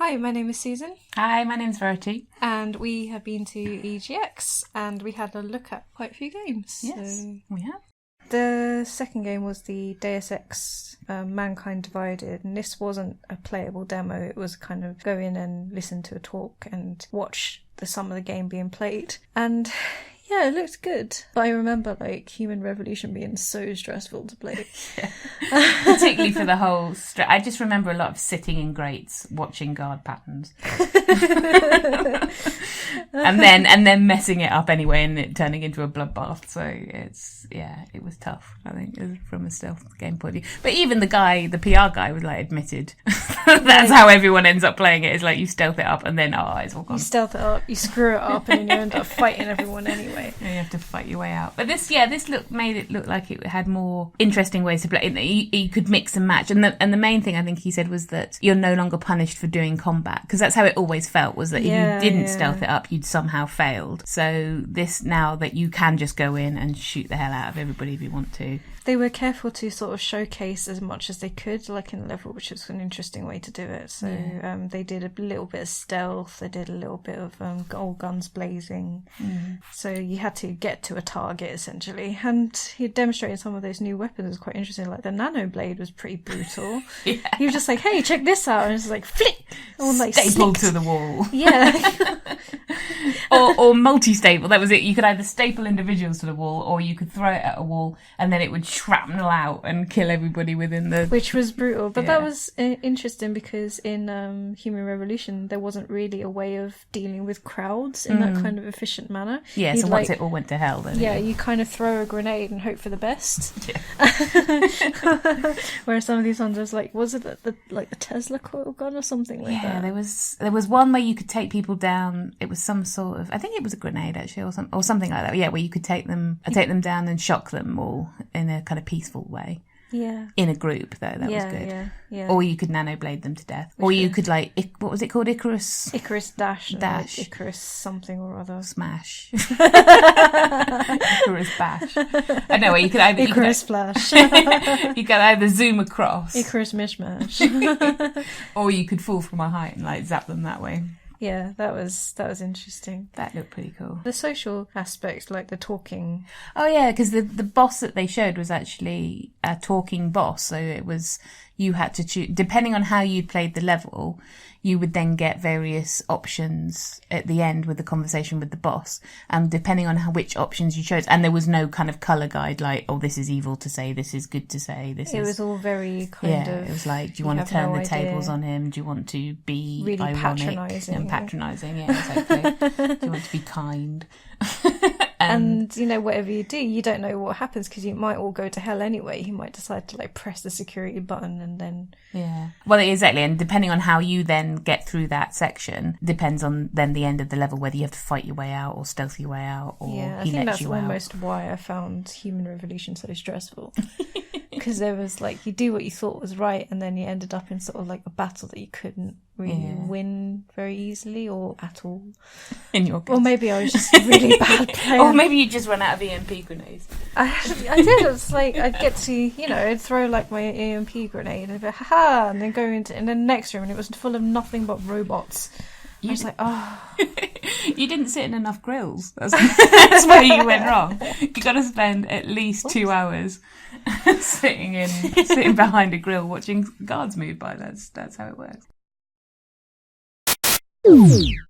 Hi, my name is Susan. Hi, my name's Verity. And we have been to EGX and we had a look at quite a few games. Yes, we have. The second game was the Deus Ex Mankind Divided, and this wasn't a playable demo. It was kind of go in and listen to a talk and watch some of the game being played. And yeah, it looked good. But I remember Human Revolution being so stressful to play. Yeah. Particularly for the whole... I just remember a lot of sitting in grates watching guard patterns. and then messing it up anyway and it turning into a bloodbath. So it was tough, I think, from a stealth game point of view. But even the PR guy was admitted. That's how everyone ends up playing it. Is you stealth it up and then it's all gone. You stealth it up, you screw it up, and then you end up fighting everyone anyway. And you have to fight your way out. But this made it look like it had more interesting ways to play. You could mix and match. And the main thing I think he said was that you're no longer punished for doing combat, because that's how it always felt, was that if you didn't stealth it up, you'd somehow failed. So this, now that you can just go in and shoot the hell out of everybody if you want to. They were careful to sort of showcase as much as they could, in the level, which was an interesting way to do it. So they did a little bit of stealth, they did a little bit of old guns blazing. So you had to get to a target, essentially. And he demonstrated some of those new weapons. It was quite interesting. The Nano Blade was pretty brutal. He was just hey, check this out. And it's flick! Or stapled to the wall. Yeah. or multi-staple. That was it. You could either staple individuals to the wall, or you could throw it at a wall and then it would shrapnel out and kill everybody within the... Which was brutal. But that was interesting because in Human Revolution, there wasn't really a way of dealing with crowds in that kind of efficient manner. Yeah, so once it all went to hell, then... Yeah, you kind of throw a grenade and hope for the best. Yeah. Whereas some of these ones was was it the Tesla coil gun or something like that? Yeah, there was one where you could take people down. It was some sort of... I think it was a grenade, actually, or something like that. Yeah, where you could take them down and shock them all in a kind of peaceful way. Yeah. In a group, though, that was good. Yeah. Or you could nano blade them to death. Or you could what was it called? Icarus Dash. Icarus something or other. Smash. Icarus bash. I know, you could either... Icarus Flash. You could either zoom across. Icarus Mishmash. Or you could fall from a height and zap them that way. Yeah, that was interesting. That looked pretty cool. The social aspects, the talking. Oh yeah, because the boss that they showed was actually a talking boss. So it was, you had to choose, depending on how you played the level, you would then get various options at the end with the conversation with the boss. And depending on which options you chose, and there was no kind of colour guide this is evil to say, this is good to say, it was all very kind of... it was do you want to turn the tables on him? Do you want to be really ironic and patronising? Yeah, exactly. Do you want to be kind? And whatever you do, you don't know what happens, because you might all go to hell anyway. You might decide to press the security button and then... Yeah. Well, exactly. And depending on how you then get through that section, depends on then the end of the level, whether you have to fight your way out or stealth your way out, or I think that's almost why I found Human Revolution so stressful. Because there was you do what you thought was right, and then you ended up in sort of a battle that you couldn't really win very easily or at all. In your case. Or maybe I was just a really bad player. Or maybe you just run out of EMP grenades. I did. It was I'd get to, I'd throw my EMP grenade and ha, and then go into the next room and it was full of nothing but robots. I was You didn't sit in enough grills. That's where you went wrong. You got to spend at least 2 hours sitting behind a grill watching guards move by. That's how it works.